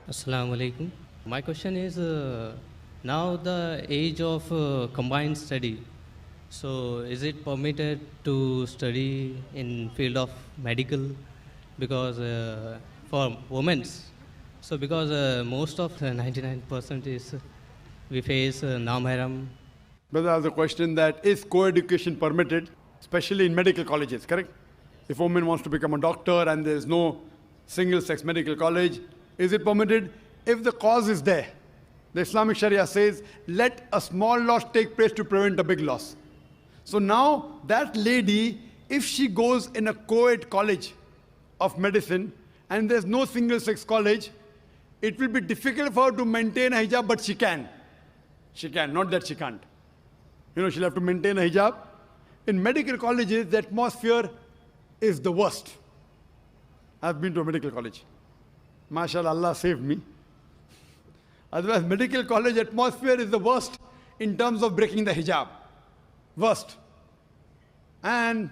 Assalamu alaikum. My question is now the age of combined study. So is it permitted to study in field of medical because for women? So because most of 99% is we face non-mahram. Brother has a question that is co-education permitted, especially in medical colleges, correct? If a woman wants to become a doctor and there is no single-sex medical college, is it permitted? If the cause is there, the Islamic Sharia says, let a small loss take place to prevent a big loss. So now that lady, if she goes in a co-ed college of medicine and there's no single-sex college, it will be difficult for her to maintain a hijab, but she can. She can, not that she can't. She'll have to maintain a hijab. In medical colleges, the atmosphere is the worst. I've been to a medical college. MashaAllah, Allah saved me. Otherwise, medical college atmosphere is the worst in terms of breaking the hijab. Worst. And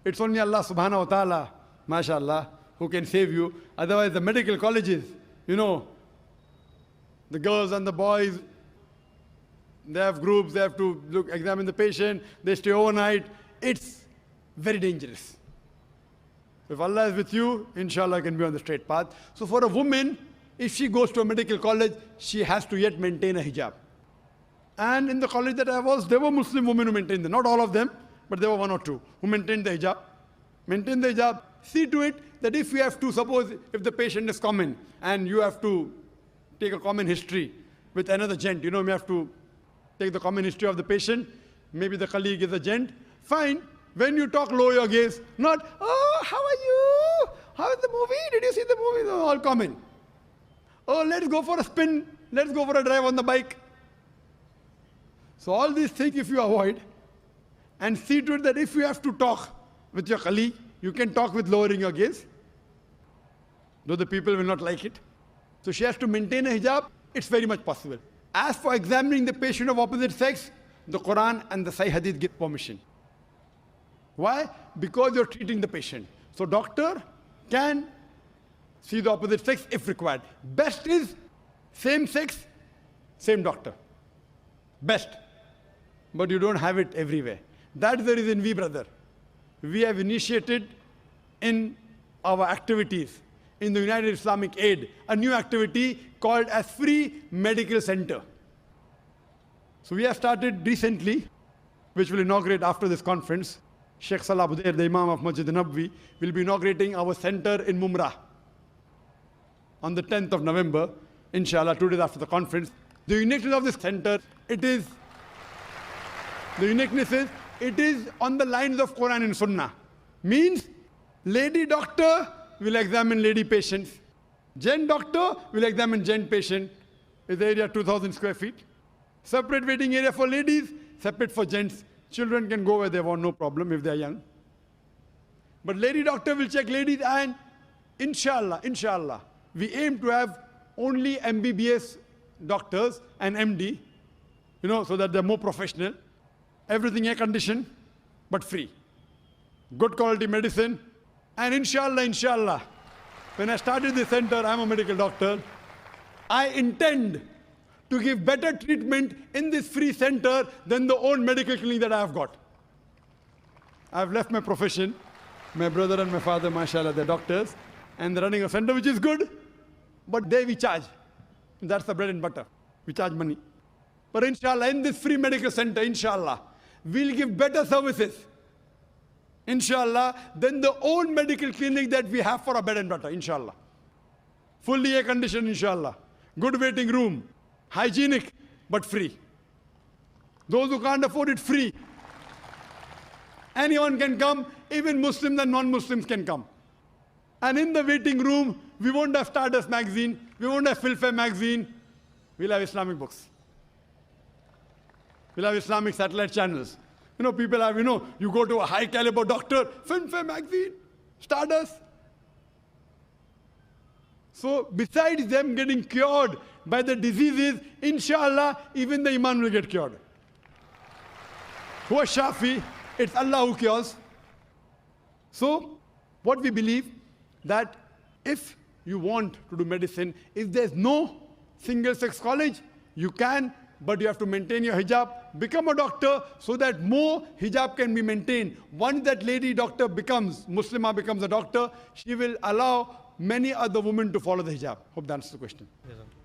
it's only Allah subhanahu wa ta'ala, MashaAllah, who can save you. Otherwise, the medical colleges, the girls and the boys, they have groups, they have to examine the patient, they stay overnight. It's very dangerous. If Allah is with you, inshallah, can be on the straight path. So for a woman, if she goes to a medical college, she has to yet maintain a hijab. And in the college that I was, there were Muslim women who maintained it. Not all of them, but there were one or two who maintained the hijab. Maintain the hijab. See to it that if you have to, suppose if the patient is common and you have to take a common history with another gent, you have to take the common history of the patient, maybe the colleague is a gent, fine. When you talk, lower your gaze, not, oh, how are you? How is the movie? Did you see the movie? All common. Oh, let's go for a spin. Let's go for a drive on the bike. So all these things if you avoid and see to it that if you have to talk with your colleague, you can talk with lowering your gaze, though the people will not like it. So she has to maintain a hijab. It's very much possible. As for examining the patient of opposite sex, the Quran and the Sahih Hadith give permission. Why? Because you're treating the patient. So doctor can see the opposite sex if required. Best is same sex, same doctor. Best. But you don't have it everywhere. That's the reason we have initiated in our activities in the United Islamic Aid, a new activity called as Free Medical Center. So we have started recently, which will inaugurate after this conference. Sheikh Salah Budair, the Imam of Masjid Nabwi, will be inaugurating our center in Mumrah on the 10th of November, inshallah, 2 days after the conference. The uniqueness of this center, it is on the lines of Quran and Sunnah. Means, lady doctor will examine lady patients. Gent doctor will examine gent patient. Is the area 2,000 square feet. Separate waiting area for ladies, separate for gents. Children can go where they want, no problem if they are young. But lady doctor will check ladies and inshallah, we aim to have only MBBS doctors and MD, so that they're more professional. Everything air conditioned, but free. Good quality medicine. And inshallah, when I started this center, I'm a medical doctor, I intend to give better treatment in this free center than the own medical clinic that I have got. I've left my profession. My brother and my father, mashallah, they're doctors, and they're running a center which is good, but there we charge. That's the bread and butter. We charge money. But inshallah, in this free medical center, inshallah, we'll give better services, inshallah, than the own medical clinic that we have for a bread and butter, inshallah. Fully air conditioned, inshallah. Good waiting room. Hygienic, but free. Those who can't afford it, free. Anyone can come, even Muslims and non-Muslims can come. And in the waiting room, we won't have Stardust magazine, we won't have Filmfare magazine, we'll have Islamic books. We'll have Islamic satellite channels. People have, you go to a high caliber doctor, Filmfare magazine, Stardust. So besides them getting cured by the diseases, inshallah, even the iman will get cured. Who is Shafi? It's Allah who cures. So what we believe, that if you want to do medicine. If there's no single-sex college, you can, but you have to maintain your hijab, become a doctor so that more hijab can be maintained. Once that lady doctor becomes, Muslimah becomes a doctor, she will allow many other women to follow the hijab. Hope that answers the question. Yes, sir.